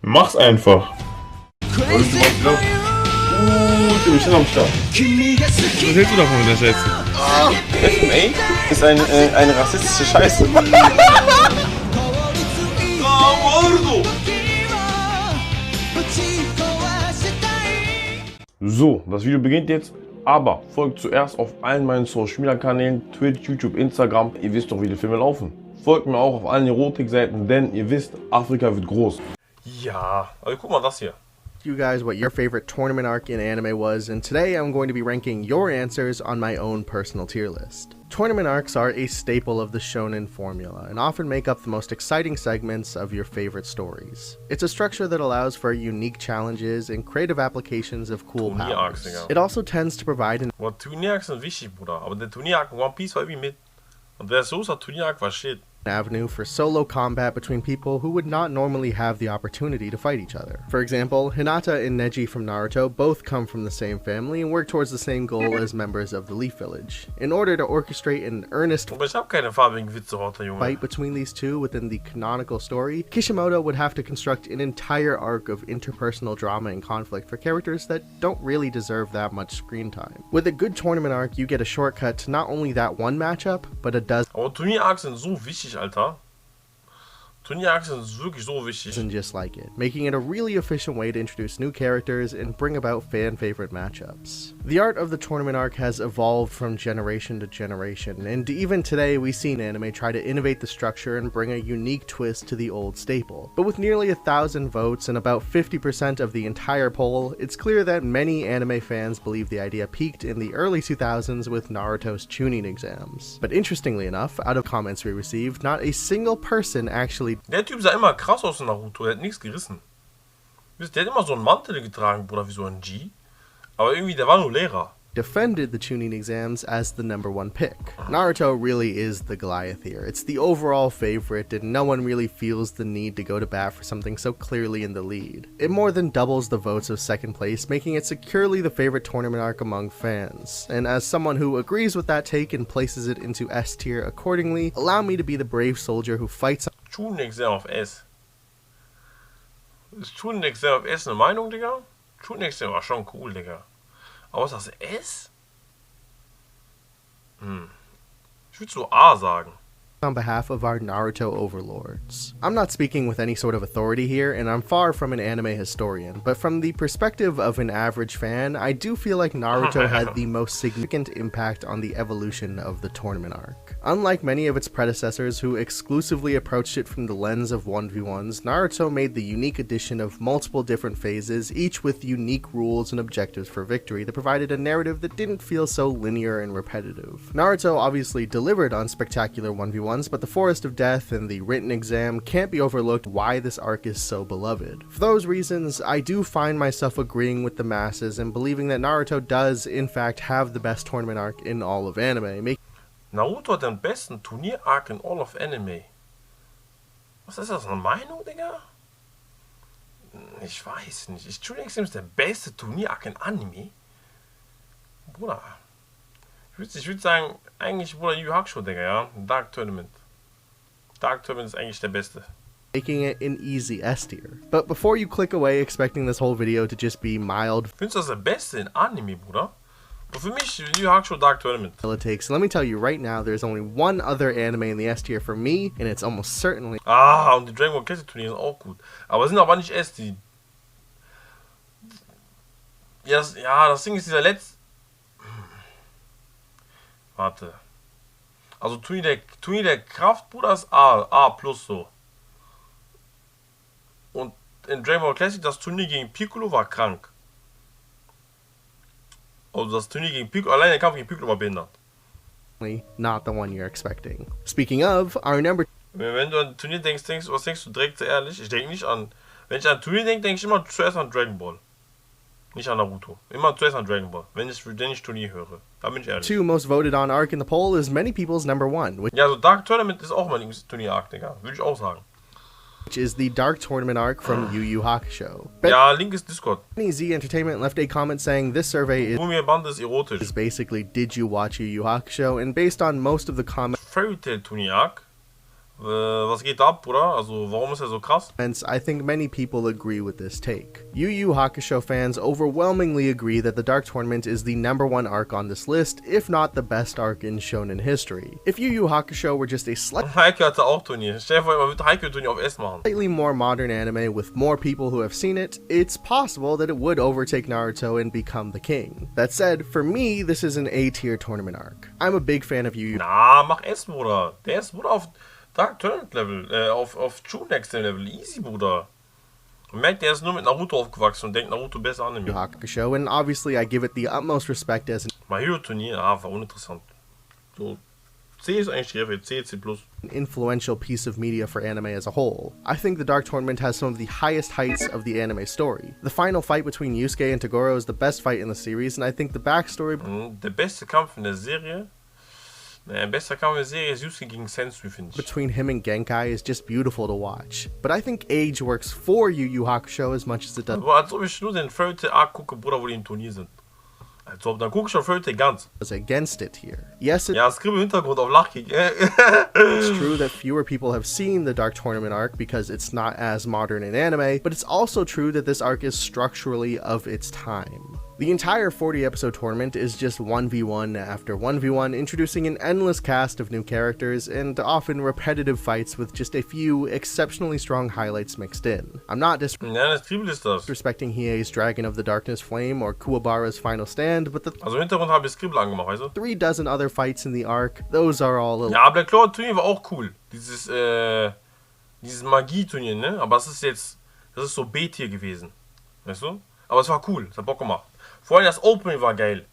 Mach's einfach. Ich bin am Start. Was hältst du davon mit der Schätze? FMA ist eine rassistische Scheiße. So, das Video beginnt jetzt, aber folgt zuerst auf allen meinen Social Media Kanälen, Twitch, YouTube, Instagram. Ihr wisst doch, wie die Filme laufen. Folgt mir auch auf allen Erotikseiten, denn ihr wisst, Afrika wird groß. Ja, also guck mal das hier. You guys what your favorite tournament arc in anime was, and today I'm going to be ranking your answers on my own personal tier list. Tournament arcs are a staple of the shonen formula and often make up the most exciting segments of your favorite stories. It's a structure that allows for unique challenges and creative applications of cool powers. It also tends to provide an Turnierarcs sind wichtig, Bruder, aber der Turnierarc in One Piece war irgendwie mit. Und der Sosa Turnierarc war shit. avenue for solo combat between people who would not normally have the opportunity to fight each other. For example, Hinata and Neji from Naruto both come from the same family and work towards the same goal as members of the Leaf Village. In order to orchestrate an earnest Aber ich hab keine farbigen Witze heute, Junge. fight between these two within the canonical story, Kishimoto would have to construct an entire arc of interpersonal drama and conflict for characters that don't really deserve that much screen time. With a good tournament arc, you get a shortcut to not only that one matchup, but a dozen Aber Turnierarcs sind so wichtig, Alter. Turnierarcs sind wirklich so wichtig. just like it, making it a really efficient way to introduce new characters and bring about fan-favorite matchups. The art of the tournament arc has evolved from generation to generation, and even today we see anime try to innovate the structure and bring a unique twist to the old staple. But with nearly 1,000 votes and about 50% of the entire poll, it's clear that many anime fans believe the idea peaked in the early 2000s with Naruto's tuning exams. But interestingly enough, out of comments we received, not a single person actually Der Typ sah immer krass aus in Naruto, der hat nichts gerissen. Wisst, der hat immer so einen Mantel getragen, Bruder, wie so ein G. Aber irgendwie, der war nur Lehrer. defended the tuning exams as the #1 pick. Naruto really is the Goliath here. It's the overall favorite, and no one really feels the need to go to bat for something so clearly in the lead. It more than doubles the votes of second place, making it securely the favorite tournament arc among fans. And as someone who agrees with that take and places it into S tier accordingly, allow me to be the brave soldier who fights Schulenexamen auf S. Ist Schulenexamen auf S eine Meinung, Digga? Schulenexamen war schon cool, Digga. Aber ist das S? Ich würde so A sagen. on behalf of our Naruto overlords. I'm not speaking with any sort of authority here, and I'm far from an anime historian, but from the perspective of an average fan, I do feel like Naruto had the most significant impact on the evolution of the tournament arc. Unlike many of its predecessors who exclusively approached it from the lens of 1v1s, Naruto made the unique addition of multiple different phases, each with unique rules and objectives for victory that provided a narrative that didn't feel so linear and repetitive. Naruto obviously delivered on spectacular 1v1s, but the Forest of Death and the written exam can't be overlooked why this arc is so beloved. For those reasons, I do find myself agreeing with the masses and believing that Naruto does in fact have the best tournament arc in all of anime. Naruto hat den besten Turnier-Arc in all of Anime. Was ist das, eine Meinung, Digga? Ich weiß nicht. Schulenexamen ist der beste Turnier-Arc in Anime? Bruder. Ich würd sagen, eigentlich, Bruder, Yu Yu Hakusho, Digga, ja? Dark Tournament. Dark Tournament ist eigentlich der beste. Making it an easy S tier. But before you click away expecting this whole video to just be mild Findest du das der beste in Anime, Bruder? Und für mich, Yu Yu Hakusho Dark Tournament. politics, let me tell you right now, there's only one other anime in the S tier for me, and it's almost certainly Ah, und die Dragon Ball Classic Turniere sind auch gut. Aber sind aber nicht S, die... Ja, das Ding ist dieser letzte... Warte. Also Turnier der Kraft, Bruder, ist A plus so. Und in Dragon Ball Classic, das Turnier gegen Piccolo war krank. Also das Turnier gegen Piccolo, allein der Kampf gegen Piccolo war behindert. not the one you're expecting. Speaking of, our number Wenn du an ein Turnier denkst, was denkst du direkt ehrlich? Ich denke nicht an... Wenn ich an ein Turnier denke ich immer zuerst an Dragon Ball. Nicht an Naruto. Immer zuerst an Dragon Ball. Wenn ich Turnier höre. Da bin ich ehrlich. 2 most voted on arc in the poll is many people's #1, which Ja, also Dark Tournament ist auch mein Turnier-Arc, Digga. Würde ich auch sagen. is the Dark Tournament arc from Yu Yu Hakusho. Ja, Link ist Discord. Benny Z Entertainment left a comment saying this survey Mumie Band ist erotisch. is basically did you watch Yu Yu Hakusho, and based on most of the comments Fairy Tail Turnier-Arc Was geht ab, Bruder? Also, warum ist er so krass? Hence, I think many people agree with this take. Yu Yu Hakusho fans overwhelmingly agree that the Dark Tournament is the #1 arc on this list, if not the best arc in shonen history. If Yu Yu Hakusho were just a Heike hatte auch Turnier. Stell dir vor, man würde Heike-Turnier auf S machen. slightly more modern anime with more people who have seen it, it's possible that it would overtake Naruto and become the king. That said, for me, this is an A-tier tournament arc. I'm a big fan of Yu Yu. Na, mach S, Bruder. Der ist, Bruder, auf Dark Tournament Level, auf True Next Level. Easy, Bruder. Man merkt, der ist nur mit Naruto aufgewachsen und denkt Naruto besser an Yu Hakusho, and obviously I give it the utmost respect as My Hero Turnier, war uninteressant. So, C ist eigentlich die Refe, C, C+. an influential piece of media for anime as a whole. I think the Dark Tournament has some of the highest heights of the anime story. The final fight between Yusuke and Toguro is the best fight in the series, and I think the backstory Der beste Kampf in der Serie, bester Kampf in der Serie ist Yusuke gegen Sensui, finde ich. between him and Genkai is just beautiful to watch. But I think age works for Yu Yu Hakusho as much as it does Aber als ob ich nur den Fairy Arc gucke, Bruder, wo die im Turnier sind. Als ob, dann gucke ich schon Fairy ganz. against it here. Yes, Ja, Skribbel im Hintergrund auf Lachkick. it's true that fewer people have seen the Dark Tournament arc because it's not as modern in anime, but it's also true that this arc is structurally of its time. The entire 40-episode tournament is just 1v1 after 1v1, introducing an endless cast of new characters and often repetitive fights with just a few exceptionally strong highlights mixed in. I'm not Ja, das Skribbel ist das. disrespecting Hiei's Dragon of the Darkness Flame or Kuwabara's Final Stand, but the Also im Hintergrund habe ich Skribbel angemacht, weißt du? 3 dozen other fights in the arc, those are all a Ja, aber der Claw-Turnier war auch cool. Dieses Magie-Turnier, ne? Aber das ist so B-Tier gewesen. Weißt du? Aber es war cool, es hat Bock gemacht. Vor allem das Opening war geil.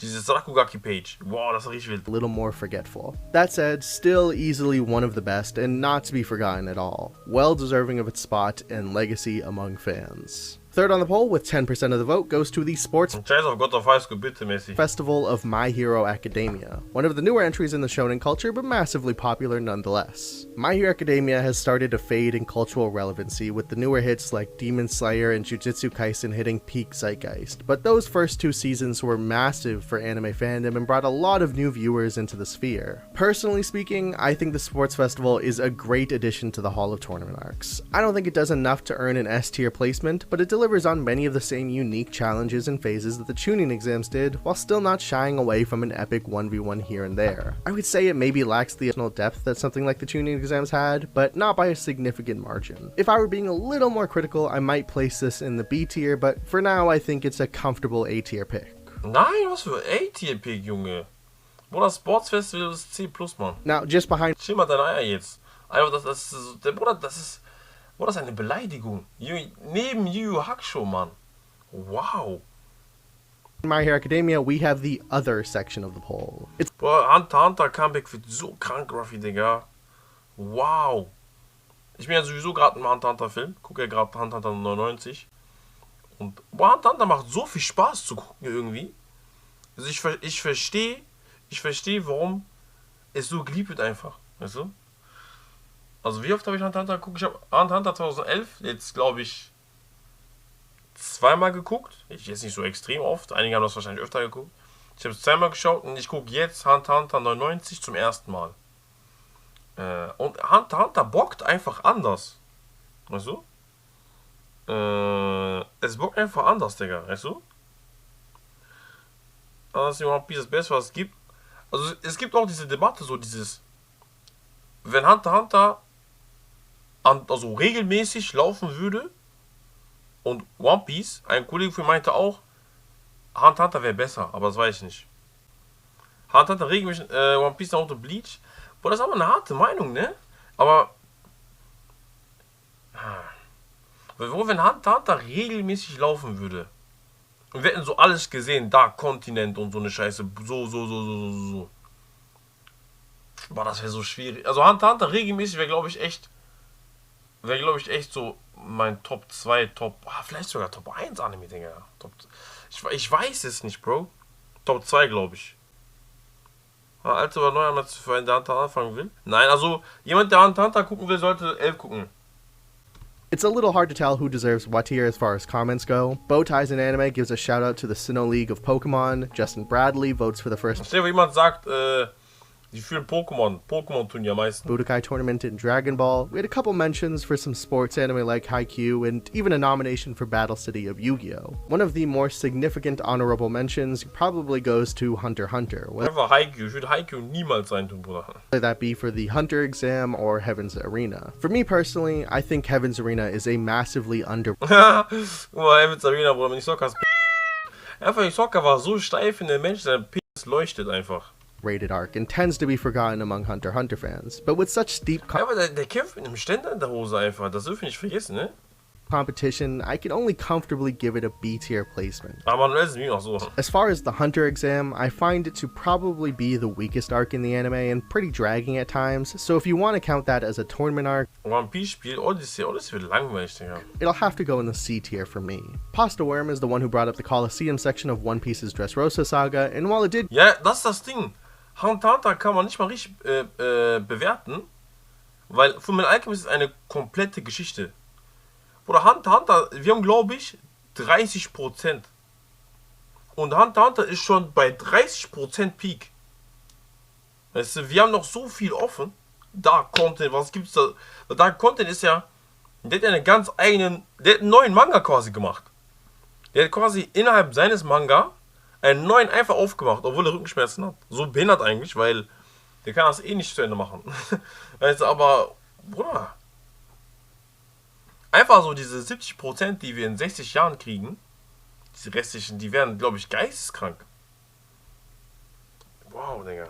Dieses Rakugaki-Page. Wow, das war richtig wild. little more forgetful. That said, still easily one of the best and not to be forgotten at all. Well deserving of its spot and legacy among fans. Third on the poll with 10% of the vote goes to the Sports Scheiß auf God of High School, bitte, Messi. Festival of My Hero Academia, one of the newer entries in the shonen culture, but massively popular nonetheless. My Hero Academia has started to fade in cultural relevancy, with the newer hits like Demon Slayer and Jujutsu Kaisen hitting peak zeitgeist, but those first 2 seasons were massive for anime fandom and brought a lot of new viewers into the sphere. Personally speaking, I think the Sports Festival is a great addition to the Hall of Tournament arcs. I don't think it does enough to earn an S tier placement, but it delivers on many of the same unique challenges and phases that the tuning exams did, while still not shying away from an epic 1v1 here and there. I would say it maybe lacks the additional depth that something like the tuning exams had, but not by a significant margin. If I were being a little more critical, I might place this in the B tier, but for now I think it's a comfortable A tier pick. Nein, was für A-Tier-Pick, Junge. Bruder, Sports Festival ist C+, Mann. Now, just behind Chill mal deine Eier jetzt. Einfach, der Bruder, das ist eine Beleidigung. Neben Yu Yu Hakusho, Mann. Wow. My Hero Academia, we have the other section of the poll. It's Boah, Hunter Comeback wird so krank, Ruffy, Digga. Wow. Ich bin ja sowieso gerade im Hunter Film. Gucke ja gerade Hunter 99. Und boah, Hunter macht so viel Spaß zu gucken irgendwie. Also ich verstehe, warum es so geliebt wird einfach. Weißt du? Also wie oft habe ich Hunter geguckt? Ich habe Hunter 2011 jetzt, glaube ich, 2-mal geguckt. Ich jetzt nicht so extrem oft. Einige haben das wahrscheinlich öfter geguckt. Ich habe es 2-mal geschaut und ich gucke jetzt Hunter 99 zum ersten Mal. Und Hunter bockt einfach anders. Weißt du? Es bockt einfach anders, Digga. Weißt du? Das ist One Piece das Beste, was es gibt. Also es gibt auch diese Debatte, so dieses... Wenn Hunter also regelmäßig laufen würde und One Piece, ein Kollege von mir meinte auch, Hunter wäre besser, aber das weiß ich nicht. Hunter regelmäßig One Piece nach Bleach, boah, das ist aber eine harte Meinung, ne? Aber wenn Hunter regelmäßig laufen würde und wir hätten so alles gesehen, da Kontinent und so eine Scheiße, so. Boah, das wäre so schwierig. Also Hunter regelmäßig wäre, glaube ich, echt so mein Top 2, vielleicht sogar Top 1 Anime, Digga. Ich weiß es nicht, Bro. Top 2, glaube ich. Alter oder neuer, für einen, der Hunter anfangen will. Nein, also jemand, der Hunter gucken will, sollte 11 gucken. It's a little hard to tell who deserves what here as far as comments go. Bowties in Anime gives a shout out to the Sinnoh League of Pokemon. Justin Bradley votes for the first Stell dir, jemand sagt, Die fühlen Pokémon-Turnier meistens. Budokai Tournament in Dragon Ball. We had a couple mentions for some sports anime like Haikyuu, and even a nomination for Battle City of Yu-Gi-Oh! One of the more significant honorable mentions probably goes to Hunter x Hunter, Einfach Haikyuu. Ich würde Haikyuu niemals reintun, Bruder. whether that be for the Hunter exam or Heaven's Arena. For me personally, I think Heaven's Arena is a massively Guck mal, Heaven's Arena, Bruder, wenn ich Soccer einfach, die Soccer war so steif in der Mensch, sein Penis leuchtet einfach. rated arc and tends to be forgotten among Hunter x Hunter fans. But with such steep Aber der kämpft mit einem Ständer in der Hose einfach, das dürfen wir nicht vergessen, ne? competition, I can only comfortably give it a B-tier placement. Aber manuell ist es mir noch so. As far as the Hunter exam, I find it to probably be the weakest arc in the anime and pretty dragging at times, so if you want to count that as a tournament arc, One Piece Spiel, Odyssey wird langweilig, Digga. it'll have to go in the C tier for me. Pasta Worm is the one who brought up the Colosseum section of One Piece's Dressrosa saga, and while it did Ja, das ist das Ding. Hunter x Hunter kann man nicht mal richtig bewerten, weil Fullmetal Alchemist ist eine komplette Geschichte. Oder Hunter x Hunter, wir haben glaube ich 30%. Und Hunter x Hunter ist schon bei 30% Peak. Weißt du, wir haben noch so viel offen. Da Content, was gibt's da? Da Content ist ja, der hat einen ganz eigenen, der hat einen neuen Manga quasi gemacht. Der hat quasi innerhalb seines Manga einen neuen einfach aufgemacht, obwohl er Rückenschmerzen hat. So behindert eigentlich, weil der kann das eh nicht zu Ende machen. Weißt du, aber, Bruder, einfach so diese 70%, die wir in 60 Jahren kriegen, diese restlichen, die werden, glaube ich, geisteskrank. Wow, Digga.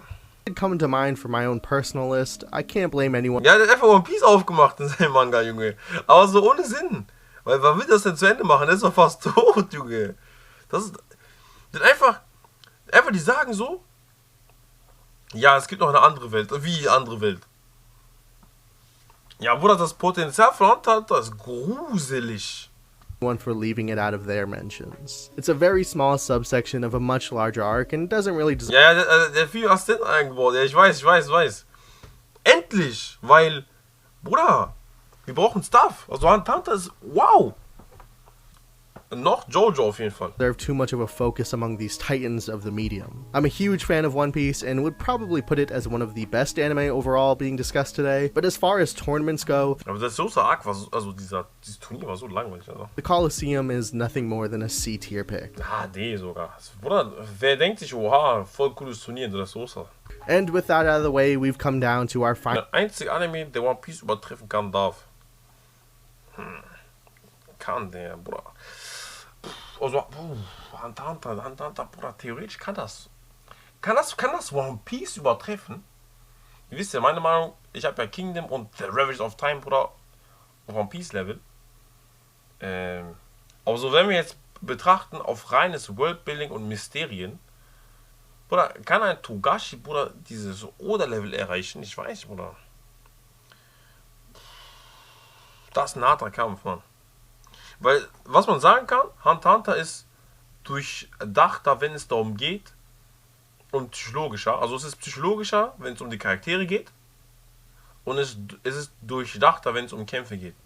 did come to mind for my own personal list, I can't blame anyone Ja, der hat einfach One Piece aufgemacht in seinem Manga, Junge. Aber so ohne Sinn. Weil, wann will das denn zu Ende machen? Der ist doch fast tot, Junge. Das ist einfach, die sagen so, ja, es gibt noch eine andere Welt. Wie andere Welt? Ja, Bruder, das Potenzial von Hunter x Hunter ist gruselig. for leaving it out of their mentions. It's a very small subsection of a much larger arc and doesn't really deserve Ja, der hat viel Assistent eingebaut. Ja, ich weiß. Endlich! Weil, Bruder, wir brauchen Stuff. Also Hunter x Hunter ist wow. Noch Jojo auf jeden Fall. too much of a focus among these titans of the medium. I'm a huge fan of One Piece and would probably put it as one of the best anime overall being discussed today, but as far as tournaments go, Aber das große Arc war so, also dieses Turnier war so langweilig, also. the Colosseum is nothing more than a C-tier pick. HD sogar. Bruder, wer denkt sich, oha, voll cooles Turnier, das Soße. And with that out of the way, we've come down to our final Der einzige Anime, der One Piece übertreffen kann, darf. Kann der, Bruder. Also, Hunter x Hunter, Bruder, theoretisch kann das. Kann das One Piece übertreffen? Ihr wisst ja, meine Meinung, ich habe ja Kingdom und The Ravage of Time, Bruder, auf One Piece Level. Aber so, wenn wir jetzt betrachten auf reines Worldbuilding und Mysterien, Bruder, kann ein Togashi, Bruder, dieses Oda-Level erreichen? Ich weiß, Bruder. Das ist ein harter Kampf, Mann. Weil, was man sagen kann, Hunter x Hunter ist durchdachter, wenn es darum geht, und psychologischer. Also es ist psychologischer, wenn es um die Charaktere geht, und es ist durchdachter, wenn es um Kämpfe geht.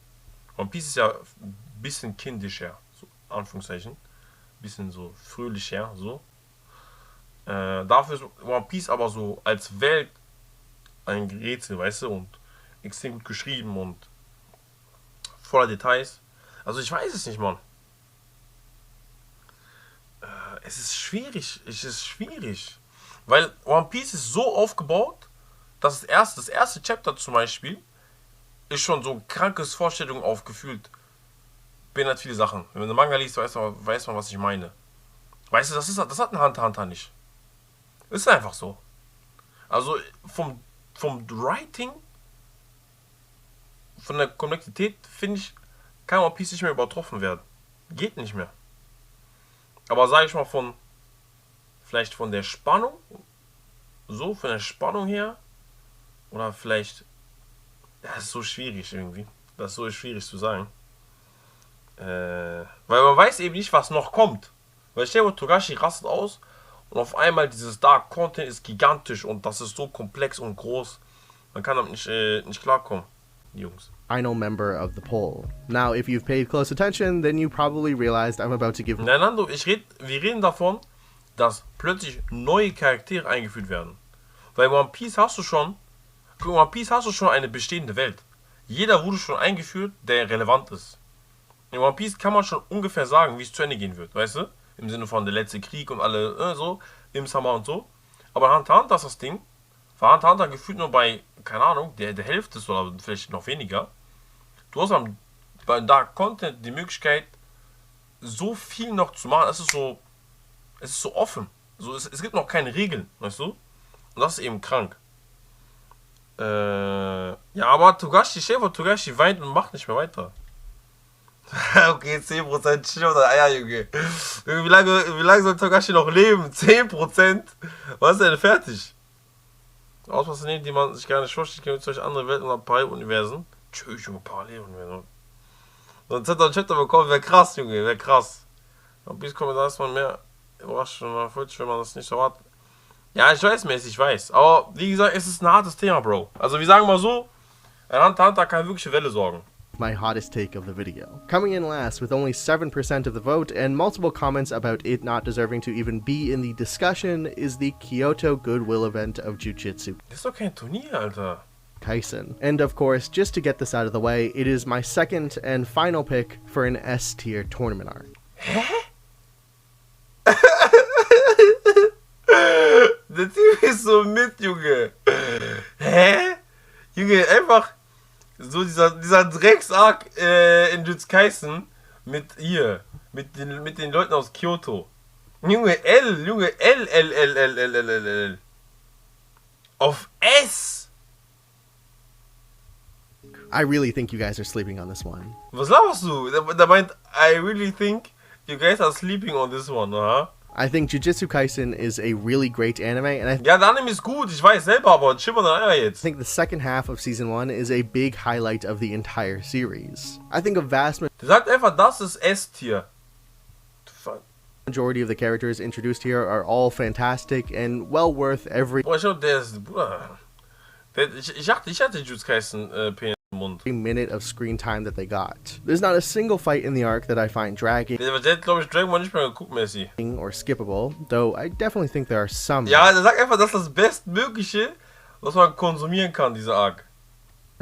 One Piece ist ja ein bisschen kindischer, so Anführungszeichen, ein bisschen so fröhlicher, so. Dafür ist One Piece aber so als Welt ein Rätsel, weißt du, und extrem gut geschrieben und voller Details. Also ich weiß es nicht, Mann. Es ist schwierig. Weil One Piece ist so aufgebaut, dass das erste Chapter zum Beispiel ist schon so krankes Vorstellung aufgefühlt. Beinhaltet viele Sachen. Wenn man den Manga liest, weiß man, was ich meine. Weißt du, das hat ein Hunter x Hunter nicht. Ist einfach so. Also vom Writing, von der Komplexität, finde ich, kann One Piece nicht mehr übertroffen werden. Geht nicht mehr. Aber sage ich mal vielleicht von der Spannung, so von der Spannung her, oder vielleicht, ja, das ist so schwierig irgendwie. Das ist so schwierig zu sagen. Weil man weiß eben nicht, was noch kommt. Weil stell dir Togashi rastet aus und auf einmal dieses Dark Content ist gigantisch und das ist so komplex und groß. Man kann damit nicht klarkommen, Jungs. final member of the poll. Now, if you've paid close attention, then you probably realized I'm about to give... Nein, Nando, wir reden davon, dass plötzlich neue Charaktere eingeführt werden. Weil in One Piece hast du schon, eine bestehende Welt. Jeder wurde schon eingeführt, der relevant ist. In One Piece kann man schon ungefähr sagen, wie es zu Ende gehen wird, weißt du? Im Sinne von der letzte Krieg und alle, so, im Summer und so. Aber Hunter x Hunter ist das Ding. War Hunter x Hunter gefühlt nur bei, keine Ahnung, der Hälfte ist oder vielleicht noch weniger. Du hast bei Dark Content die Möglichkeit, so viel noch zu machen. Es ist so offen. So, es gibt noch keine Regeln, weißt du? Und das ist eben krank. Ja, aber stell dir vor, Togashi weint und macht nicht mehr weiter. Okay, 10% Chill oder Eier, Junge. Wie lange soll Togashi noch leben? 10%? Was ist denn fertig? Auspassen, die man sich gar nicht vorstellt, gibt es durch andere Welten oder Paralleluniversen. Tschüss, Junge, Paralleluniversen. Sonst hätte er einen Chapter bekommen, wäre krass, Junge, wäre krass. Und bis kommt da erstmal mehr Überraschung, wenn man das nicht so hat. Ja, ich weiß. Aber wie gesagt, es ist ein hartes Thema, Bro. Also wir sagen mal so, ein Hunter x Hunter kann wirkliche Welle sorgen. My hottest take of the video. Coming in last with only 7% of the vote and multiple comments about it not deserving to even be in the discussion is the Kyoto Goodwill event of Jujutsu Das ist doch kein Turnier, Alter. Kaisen. And of course, just to get this out of the way, it is my second and final pick for an S-tier tournament arc. Hä? Der Typ ist so mit, Junge. Hä? Junge, einfach so dieser Drecksarg in Jujutsu Kaisen mit den Leuten aus Kyoto. Junge, L. Auf S. I really think you guys are sleeping on this one. Was laberst du? Der meint, I really think you guys are sleeping on this one, aha. I think Jujutsu Kaisen is a really great anime, and Ja, der Anime ist gut, ich weiß selber, aber schimmern Eier I jetzt. think the second half of season 1 is a big highlight of the entire series. I think a vast Der sagt einfach, das ist S-Tier. majority of the characters introduced here are all fantastic and well worth every Boah, ich glaube, der ist, Bruder. Ich hatte Jujutsu Kaisen P im Mund. minute of screen time that they got. There's not a single fight in the arc that I find dragging Der hat, glaube ich, Dragon Ball nicht mehr geguckt, Messi. or skippable, though I definitely think there are some Ja, der sagt einfach, das ist das Bestmögliche, was man konsumieren kann, dieser Arc.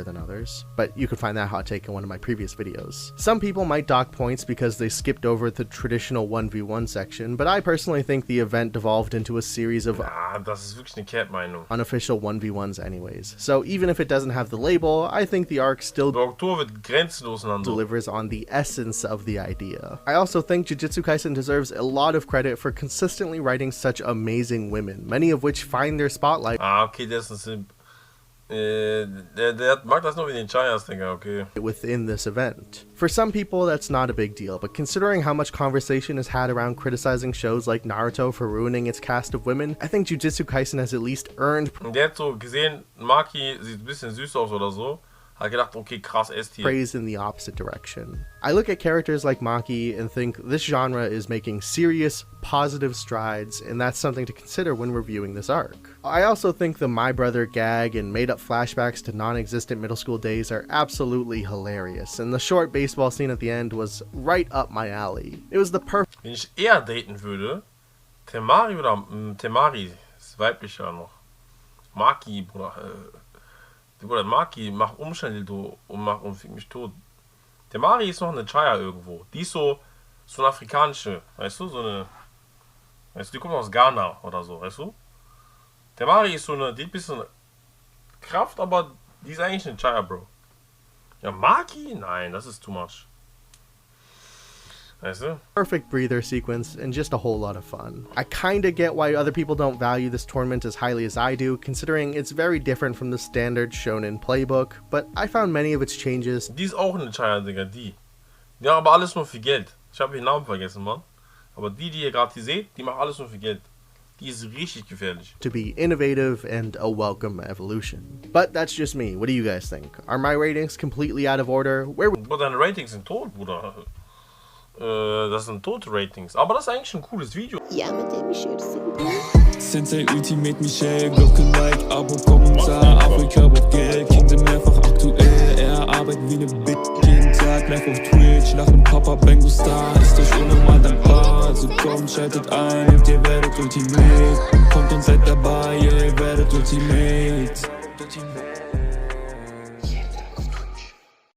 than others, but you could find that hot take in one of my previous videos. Some people might dock points because they skipped over the traditional 1v1 section, but I personally think the event devolved into a series of Ja, das ist wirklich eine Cat-Meinung. unofficial 1v1s anyways. So even if it doesn't have the label, I think the arc still Der Oktober wird grenzenlos und so. delivers on the essence of the idea. I also think Jujutsu Kaisen deserves a lot of credit for consistently writing such amazing women, many of which find their spotlight Ah, okay, der ist ein Simp. Der mag das nur wie den Chayas, Digga, okay. within this event. For some people, that's not a big deal, but considering how much conversation is had around criticizing shows like Naruto for ruining its cast of women, I think Jujutsu Kaisen has at least earned Und der hat so gesehen, Maki sieht ein bisschen süß aus oder so. Hat gedacht, okay, krass, S-Tier. praise in the opposite direction. I look at characters like Maki and think this genre is making serious, positive strides, and that's something to consider when reviewing this arc. I also think the My Brother gag and made-up flashbacks to non-existent middle school days are absolutely hilarious, and the short baseball scene at the end was right up my alley. It was the perfect Wenn ich eher daten würde, Temari ist weiblicher noch. Maki, Bruder, Maki macht Umstände und fick mich tot. Temari ist noch eine Chaya irgendwo. Die ist so eine afrikanische, weißt du, die kommt aus Ghana oder so, weißt du? Temari ist die hat ein bisschen Kraft, aber die ist eigentlich eine Chaya, Bro. Ja, Maki? Nein, das ist too much. Weißt du? perfect breather sequence and just a whole lot of fun. I kinda get why other people don't value this tournament as highly as I do, considering it's very different from the standard shonen playbook, but I found many of its changes Die ist auch eine Chaya, Digga, die. Die haben aber alles nur für Geld. Ich habe ihren Namen vergessen, Mann. Aber die ihr gerade hier seht, die macht alles nur für Geld. Die ist richtig gefährlich. to be innovative and a welcome evolution. But that's just me. What do you guys think? Are my ratings completely out of order? Where Bruder, deine Ratings sind tot, Bruder. Das sind tote Ratings. Aber das ist eigentlich ein cooles Video. Ja, mit dem Michel. Sensei Ultimativ wie Michel, Glocke, Like, Abo, Kommentar. Afrika braucht Geld, Kingdom mehrfach aktuell. Er arbeitet wie ne Bitch jeden Tag, live auf Twitch. Nach dem Papa Bengo Star, ist euch unnormal dankbar. Also kommt, schaltet ein und ihr werdet Ultimate. Kommt und seid dabei, ihr werdet Ultimate.